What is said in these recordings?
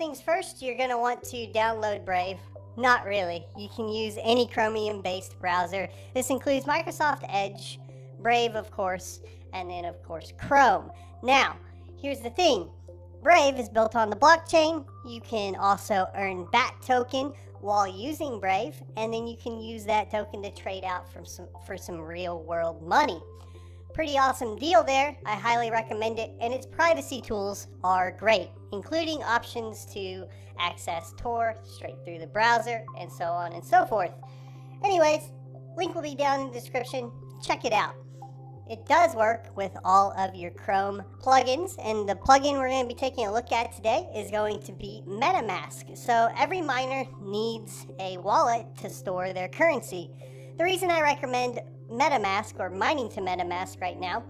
things first, you're going to want to download Brave. Not really. You can use any Chromium-based browser. This includes Microsoft Edge, Brave, of course, and then, of course, Chrome. Now, here's the thing. Brave is built on the blockchain. You can also earn BAT token while using Brave, and then you can use that token to trade out for some real-world money. Pretty awesome deal there. I highly recommend it, and its privacy tools are great, including options to access Tor straight through the browser, and so on and so forth. Anyways, link will be down in the description. Check it out. It does work with all of your Chrome plugins, and the plugin we're going to be taking a look at today is going to be MetaMask. So every miner needs a wallet to store their currency. The reason I recommend MetaMask, or mining to MetaMask right now,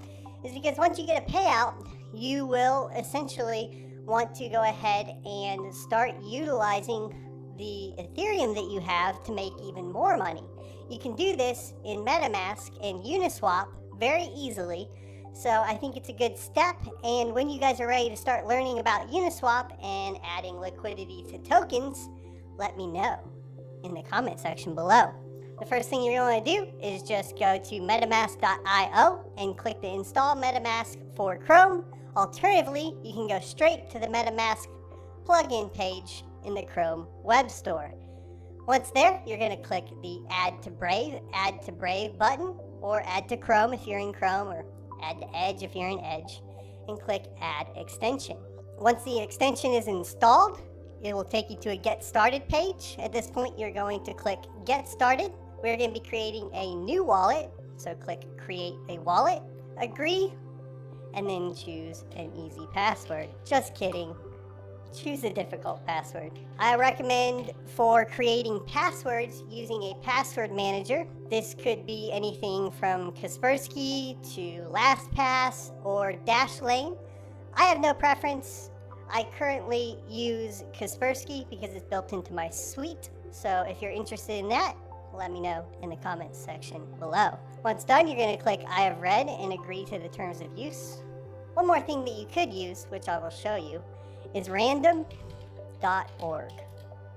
is because once you get a payout, you will essentially want to go ahead and start utilizing the Ethereum that you have to make even more money. You can do this in MetaMask and Uniswap very easily, so I think it's a good step. And when you guys are ready to start learning about Uniswap and adding liquidity to tokens, let me know in the comment section below. The first thing you're going to do is just go to metamask.io and click the install MetaMask for Chrome. Alternatively, you can go straight to the MetaMask plugin page in the Chrome web store. Once there, you're going to click the Add to Brave button, or Add to Chrome if you're in Chrome, or Add to Edge if you're in Edge, and click Add Extension. Once the extension is installed, it will take you to a Get Started page. At this point, you're going to click Get Started. We're going to be creating a new wallet, so click Create a Wallet, agree, and then choose an easy password. Just kidding. Choose a difficult password. I recommend for creating passwords using a password manager. This could be anything from Kaspersky to LastPass or Dashlane. I have no preference. I currently use Kaspersky because it's built into my suite. So if you're interested in that, let me know in the comments section below. Once done, you're going to click I have read and agree to the terms of use. One more thing that you could use, which I will show you, is random.org.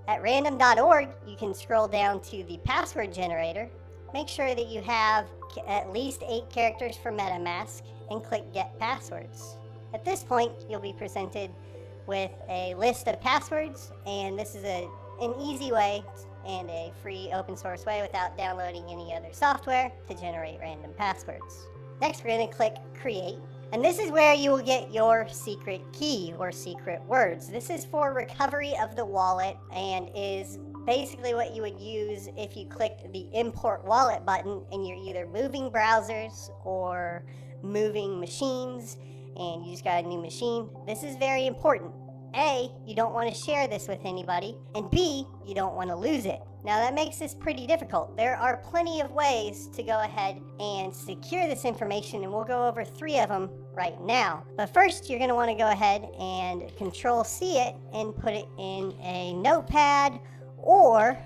At random.org, you can scroll down to the password generator, make sure that you have at least 8 characters for MetaMask, and click Get Passwords. At this point, you'll be presented with a list of passwords, and this is an easy way and a free open source way without downloading any other software to generate random passwords. Next, we're going to click Create. And this is where you will get your secret key or secret words. This is for recovery of the wallet and is basically what you would use if you clicked the import wallet button and you're either moving browsers or moving machines and you just got a new machine. This is very important. A, you don't want to share this with anybody, and B, you don't want to lose it. Now that makes this pretty difficult. There are plenty of ways to go ahead and secure this information, and we'll go over 3 of them right now. But first, you're going to want to go ahead and Control-C it and put it in a notepad, or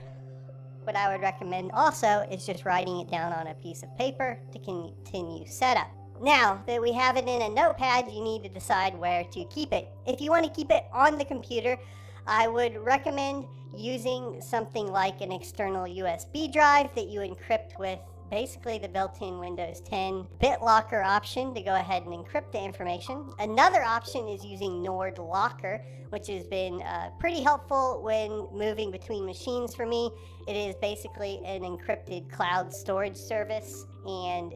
what I would recommend also is just writing it down on a piece of paper to continue setup. Now that we have it in a notepad, you need to decide where to keep it. If you want to keep it on the computer, I would recommend using something like an external USB drive that you encrypt with basically the built-in Windows 10 BitLocker option to go ahead and encrypt the information. Another option is using Nord Locker, which has been pretty helpful when moving between machines for me. It is basically an encrypted cloud storage service and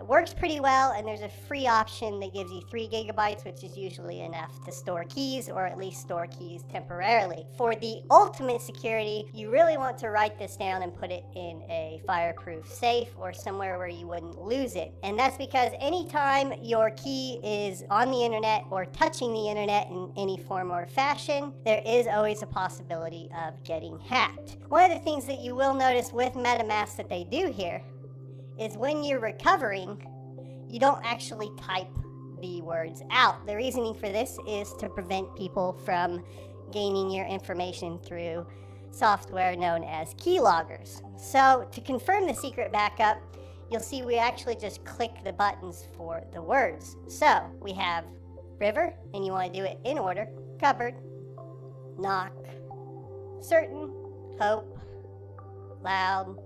works pretty well, and there's a free option that gives you 3 gigabytes, which is usually enough to store keys, or at least store keys temporarily. For the ultimate security, you really want to write this down and put it in a fireproof safe or somewhere where you wouldn't lose it. And that's because anytime your key is on the internet or touching the internet in any form or fashion, there is always a possibility of getting hacked. One of the things that you will notice with MetaMask that they do here is when you're recovering, you don't actually type the words out. The reasoning for this is to prevent people from gaining your information through software known as keyloggers. So to confirm the secret backup, you'll see we actually just click the buttons for the words. So we have river, and you want to do it in order, cupboard, knock, certain, hope, loud,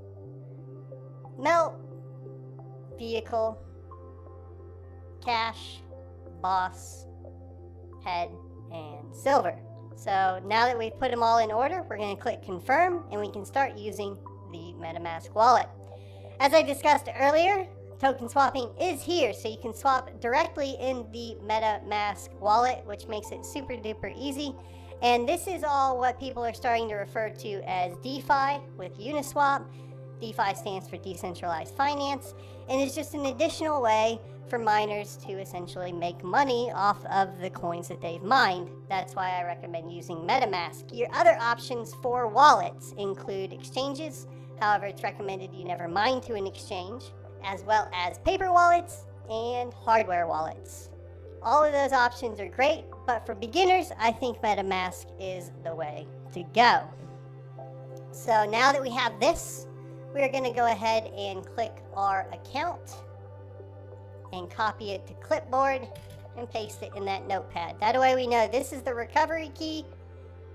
melt, vehicle, cash, boss, head, and silver. So now that we've put them all in order, we're going to click confirm and we can start using the MetaMask wallet. As I discussed earlier, token swapping is here, so you can swap directly in the MetaMask wallet, which makes it super duper easy. And this is all what people are starting to refer to as DeFi with Uniswap. DeFi stands for decentralized finance, and it's just an additional way for miners to essentially make money off of the coins that they've mined. That's why I recommend using MetaMask. Your other options for wallets include exchanges. However, it's recommended you never mine to an exchange, as well as paper wallets and hardware wallets. All of those options are great, but for beginners, I think MetaMask is the way to go. So now that we have this, we're going to go ahead and click our account and copy it to clipboard and paste it in that notepad. That way we know this is the recovery key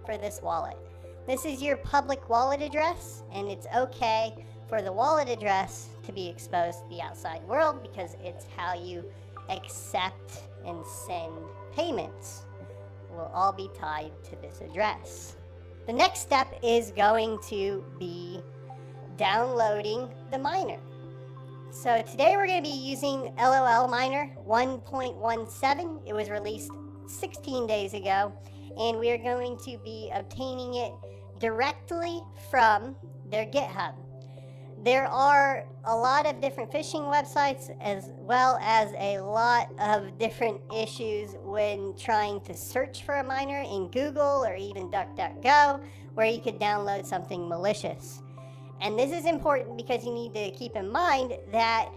for this wallet. This is your public wallet address, and it's okay for the wallet address to be exposed to the outside world because it's how you accept and send payments. Will all be tied to this address. The next step is going to be downloading the miner. So today we're going to be using LOL Miner 1.17. It was released 16 days ago, and we are going to be obtaining it directly from their GitHub. There are a lot of different phishing websites as well as a lot of different issues when trying to search for a miner in Google or even DuckDuckGo, where you could download something malicious. And this is important because you need to keep in mind that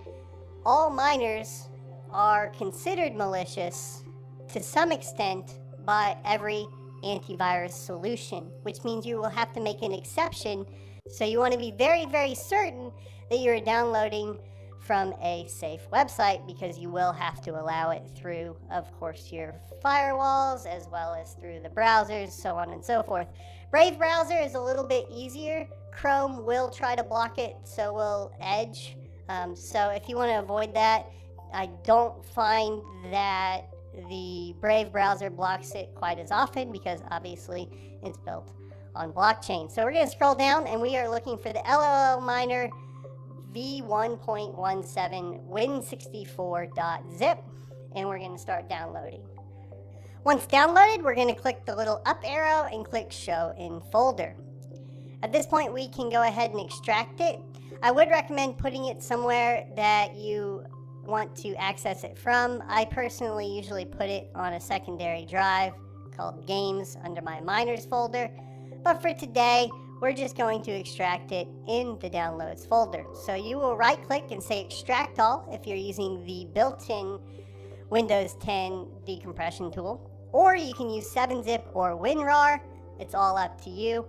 all miners are considered malicious to some extent by every antivirus solution, which means you will have to make an exception. So you want to be very, very certain that you're downloading from a safe website, because you will have to allow it through, of course, your firewalls as well as through the browsers, so on and so forth. Brave browser is a little bit easier. Chrome will try to block it, so will Edge. So if you want to avoid that, I don't find that the Brave browser blocks it quite as often because obviously it's built on blockchain. So we're going to scroll down and we are looking for the LOL Miner v1.17 win64.zip, and we're going to start downloading. Once downloaded, we're going to click the little up arrow and click show in folder. At this point, we can go ahead and extract it. I would recommend putting it somewhere that you want to access it from. I personally usually put it on a secondary drive called games under my miners folder. But for today, we're just going to extract it in the downloads folder. So you will right click and say extract all if you're using the built-in Windows 10 decompression tool. Or you can use 7-zip or WinRAR. It's all up to you.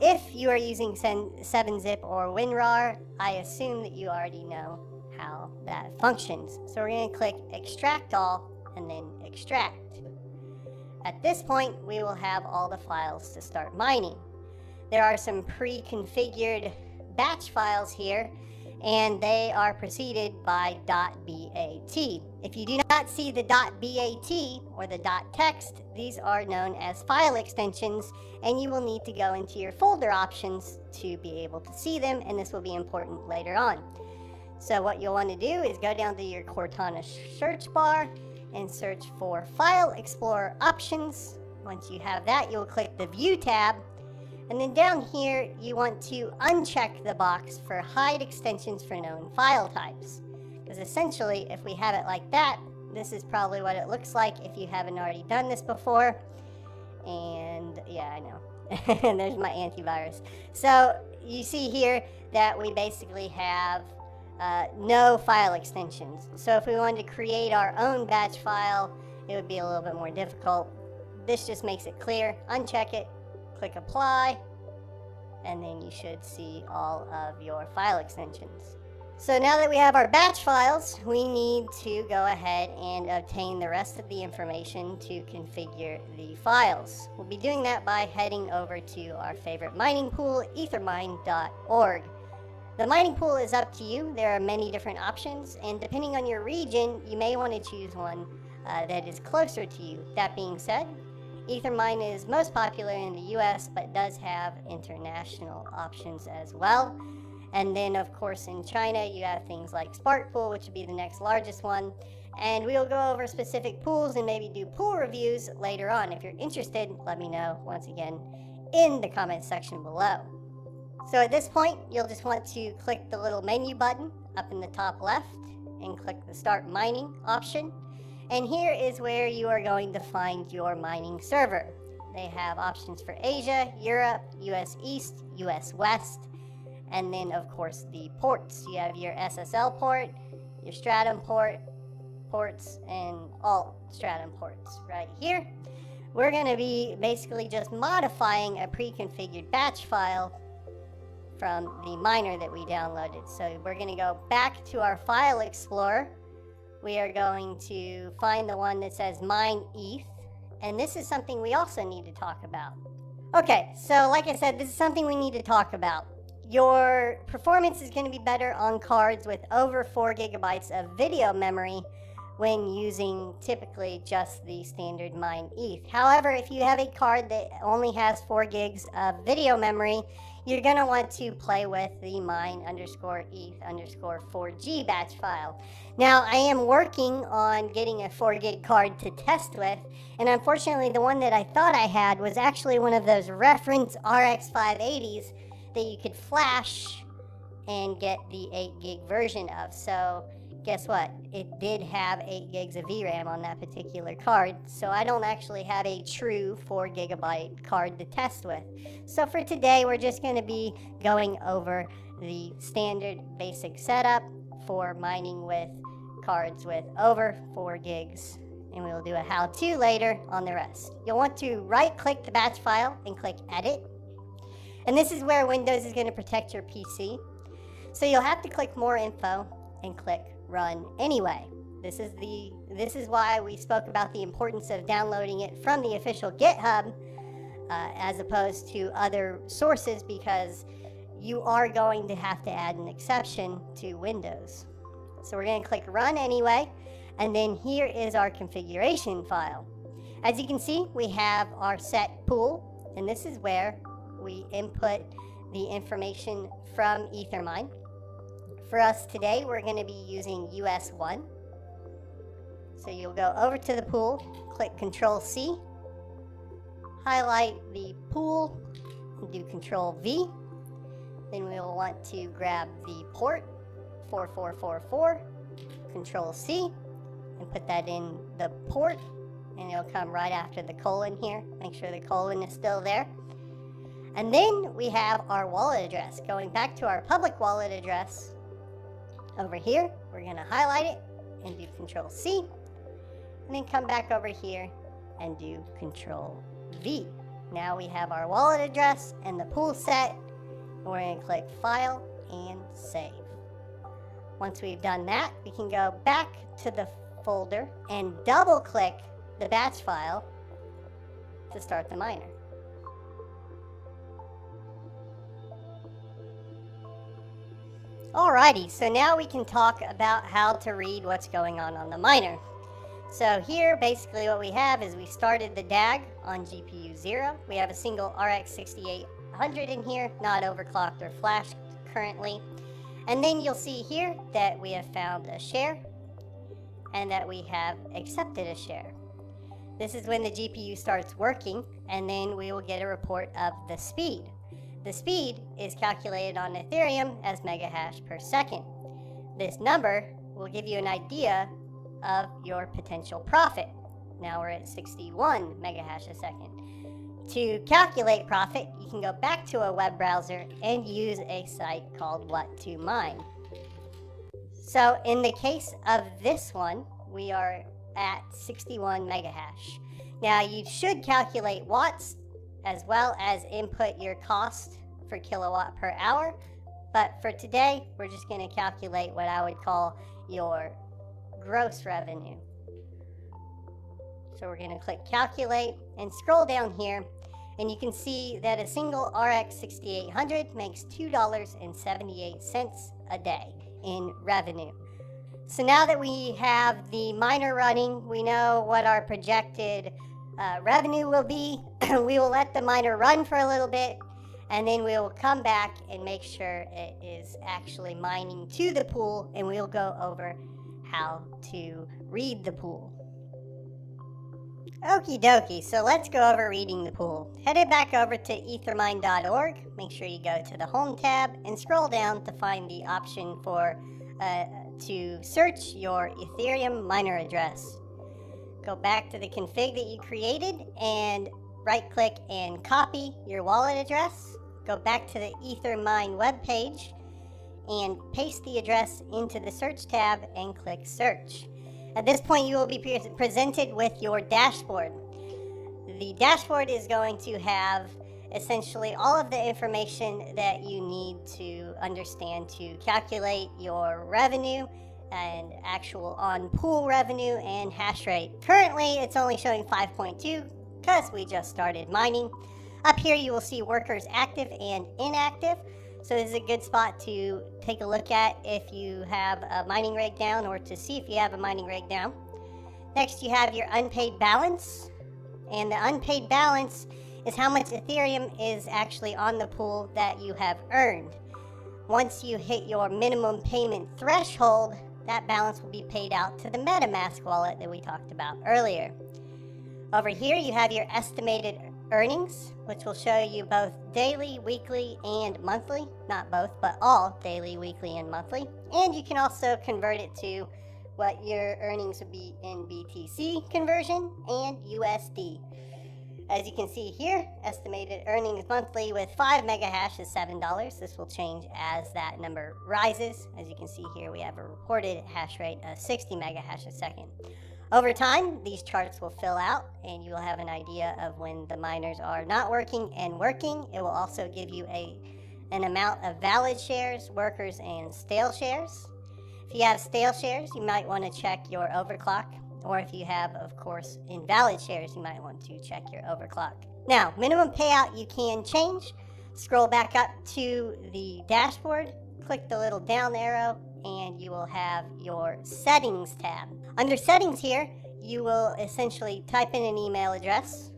If you are using 7-zip or WinRAR, I assume that you already know how that functions. So we're going to click extract all and then extract. At this point, we will have all the files to start mining. There are some pre-configured batch files here, and they are preceded by .bat. If you do not see the .bat or the .text, these are known as file extensions, and you will need to go into your folder options to be able to see them, and this will be important later on. So what you'll want to do is go down to your Cortana search bar and search for File Explorer Options. Once you have that, you'll click the View tab, and then down here you want to uncheck the box for Hide Extensions for Known File Types. Because essentially, if we have it like that, this is probably what it looks like if you haven't already done this before. And yeah, I know. And there's my antivirus. So you see here that we basically have no file extensions. So if we wanted to create our own batch file, it would be a little bit more difficult. This just makes it clear. Uncheck it, click apply, and then you should see all of your file extensions. So now that we have our batch files, we need to go ahead and obtain the rest of the information to configure the files. We'll be doing that by heading over to our favorite mining pool, ethermine.org. The mining pool is up to you. There are many different options, and depending on your region, you may want to choose one that is closer to you. That being said, Ethermine is most popular in the US, but does have international options as well. And then, of course, in China, you have things like Spark Pool, which would be the next largest one. And we'll go over specific pools and maybe do pool reviews later on. If you're interested, let me know once again in the comment section below. So at this point, you'll just want to click the little menu button up in the top left and click the Start Mining option. And here is where you are going to find your mining server. They have options for Asia, Europe, US East, US West, and then of course the ports. You have your SSL port, your Stratum ports, and all Stratum ports right here. We're going to be basically just modifying a pre-configured batch file from the miner that we downloaded. So we're going to go back to our file explorer. We are going to find the one that says mine ETH, and this is something we also need to talk about. Okay, so like I said, this is something we need to talk about. Your performance is going to be better on cards with over 4 gigabytes of video memory when using typically just the standard mine ETH. However, if you have a card that only has 4 gigs of video memory, you're going to want to play with the mine_ETH_4G batch file. Now, I am working on getting a 4 gig card to test with, and unfortunately the one that I thought I had was actually one of those reference RX 580s that you could flash and get the 8 gig version of. So guess what? It did have 8 gigs of VRAM on that particular card, so I don't actually have a true 4 gigabyte card to test with. So for today, we're just going to be going over the standard basic setup for mining with cards with over 4 gigs, and we'll do a how-to later on the rest. You'll want to right-click the batch file and click Edit, and this is where Windows is going to protect your PC. So you'll have to click More Info and click Run Anyway. This is why we spoke about the importance of downloading it from the official GitHub as opposed to other sources, because you are going to have to add an exception to Windows. So we're going to click Run Anyway, and then here is our configuration file. As you can see, we have our set pool, and this is where we input the information from Ethermine. For us today, we're going to be using US1. So you'll go over to the pool, click Control-C, highlight the pool, and do Control-V. Then we'll want to grab the port 4444, Control-C, and put that in the port, and it'll come right after the colon here. Make sure the colon is still there. And then we have our wallet address. Going back to our public wallet address, over here, we're going to highlight it and do Control-C, and then come back over here and do Control-V. Now we have our wallet address and the pool set, and we're going to click File and Save. Once we've done that, we can go back to the folder and double-click the batch file to start the miner. Alrighty, so now we can talk about how to read what's going on the miner. So here, basically what we have is we started the DAG on GPU 0. We have a single RX 6800 in here, not overclocked or flashed currently. And then you'll see here that we have found a share and that we have accepted a share. This is when the GPU starts working, and then we will get a report of the speed. The speed is calculated on Ethereum as megahash per second. This number will give you an idea of your potential profit. Now we're at 61 megahash a second. To calculate profit, you can go back to a web browser and use a site called What to Mine. So in the case of this one, we are at 61 megahash. Now you should calculate watts as well as input your cost for kilowatt per hour, But for today, we're just going to calculate what I would call your gross revenue. So we're going to click calculate and scroll down here, and you can see that a single RX 6800 makes $2.78 a day in revenue. So now that we have the miner running, we know what our projected revenue will be. We will let the miner run for a little bit, and then we will come back and make sure it is actually mining to the pool, and we'll go over how to read the pool. Okie dokie, so let's go over reading the pool. Head back over to ethermine.org, make sure you go to the home tab and scroll down to find the option for to search your Ethereum miner address. Go back to the config that you created and right click and copy your wallet address. Go back to the Ethermine webpage and paste the address into the search tab and click search. At this point, you will be presented with your dashboard. The dashboard is going to have essentially all of the information that you need to understand to calculate your revenue and actual on-pool revenue and hash rate. Currently, it's only showing 5.2 because we just started mining. Up here, you will see workers active and inactive. So this is a good spot to take a look at if you have a mining rig down or to see if you have a mining rig down. Next, you have your unpaid balance. And the unpaid balance is how much Ethereum is actually on the pool that you have earned. Once you hit your minimum payment threshold, that balance will be paid out to the MetaMask wallet that we talked about earlier. Over here, you have your estimated earnings, which will show you both daily, weekly, and monthly. Not both, but all daily, weekly, and monthly. And you can also convert it to what your earnings would be in BTC conversion and USD. As you can see here, estimated earnings monthly with 5 mega hash is $7. This will change as that number rises. As you can see here, we have a reported hash rate of 60 mega hash a second. Over time, these charts will fill out and you will have an idea of when the miners are not working and working. It will also give you an amount of valid shares, workers, and stale shares. If you have stale shares, you might want to check your overclock. Or if you have, of course, invalid shares, you might want to check your overclock. Now, minimum payout you can change. Scroll back up to the dashboard, click the little down arrow, and you will have your settings tab. Under settings here, you will essentially type in an email address,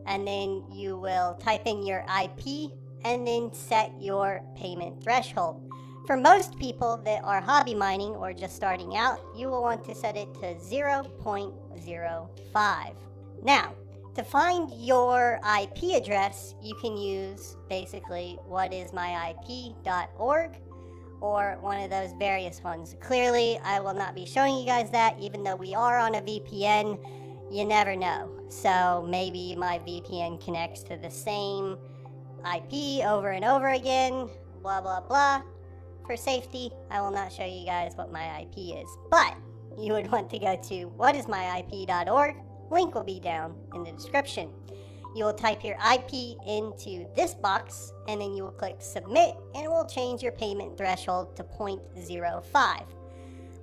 and then you will type in your IP, and then set your payment threshold. For most people that are hobby mining or just starting out, you will want to set it to 0.05. Now, to find your IP address, you can use basically whatismyip.org or one of those various ones. Clearly, I will not be showing you guys that, even though we are on a VPN. You never know. So maybe my VPN connects to the same IP over and over again, blah, blah, blah. For safety, I will not show you guys what my IP is, but you would want to go to whatismyip.org. Link will be down in the description. You will type your IP into this box, and then you will click submit, and it will change your payment threshold to 0.05.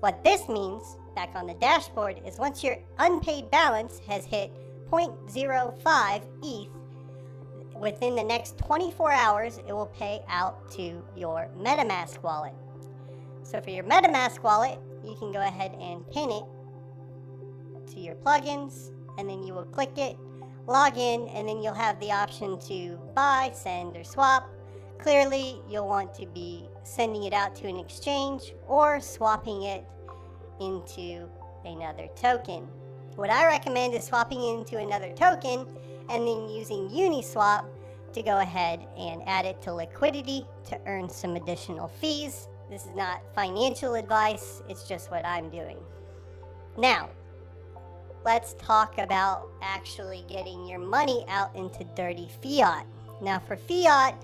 What this means, back on the dashboard, is once your unpaid balance has hit 0.05 ETH, within the next 24 hours, it will pay out to your MetaMask wallet. So for your MetaMask wallet, you can go ahead and pin it to your plugins, and then you will click it, log in, and then you'll have the option to buy, send, or swap. Clearly, you'll want to be sending it out to an exchange or swapping it into another token. What I recommend is swapping into another token and then using Uniswap to go ahead and add it to liquidity to earn some additional fees. This is not financial advice, it's just what I'm doing. Now, let's talk about actually getting your money out into dirty fiat. Now for fiat,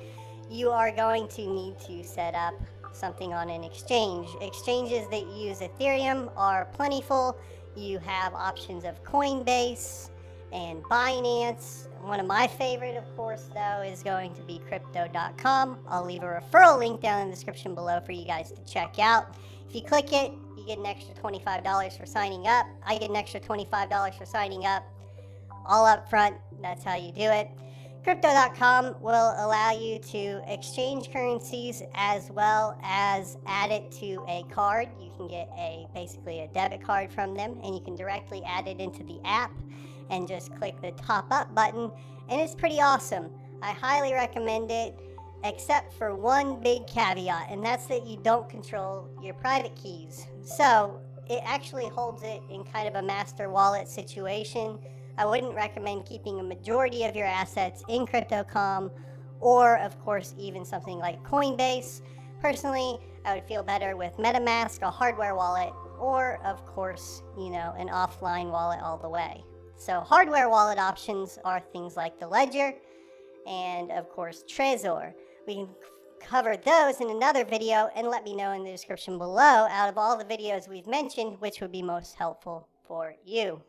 you are going to need to set up something on an exchange. Exchanges that use Ethereum are plentiful. You have options of Coinbase and Binance. One of my favorite, of course, though, is going to be crypto.com. I'll leave a referral link down in the description below for you guys to check out. If you click it, you get an extra $25 for signing up. I get an extra $25 for signing up, all up front. That's how you do it. Crypto.com will allow you to exchange currencies as well as add it to a card. You can get basically a debit card from them, and you can directly add it into the app and just click the top up button, and it's pretty awesome. I highly recommend it, except for one big caveat, and that's that you don't control your private keys. So it actually holds it in kind of a master wallet situation. I wouldn't recommend keeping a majority of your assets in Crypto.com, or of course even something like Coinbase. Personally, I would feel better with MetaMask, a hardware wallet, or of course, an offline wallet all the way. So hardware wallet options are things like the Ledger and of course Trezor. We can cover those in another video, and let me know in the description below, out of all the videos we've mentioned, which would be most helpful for you.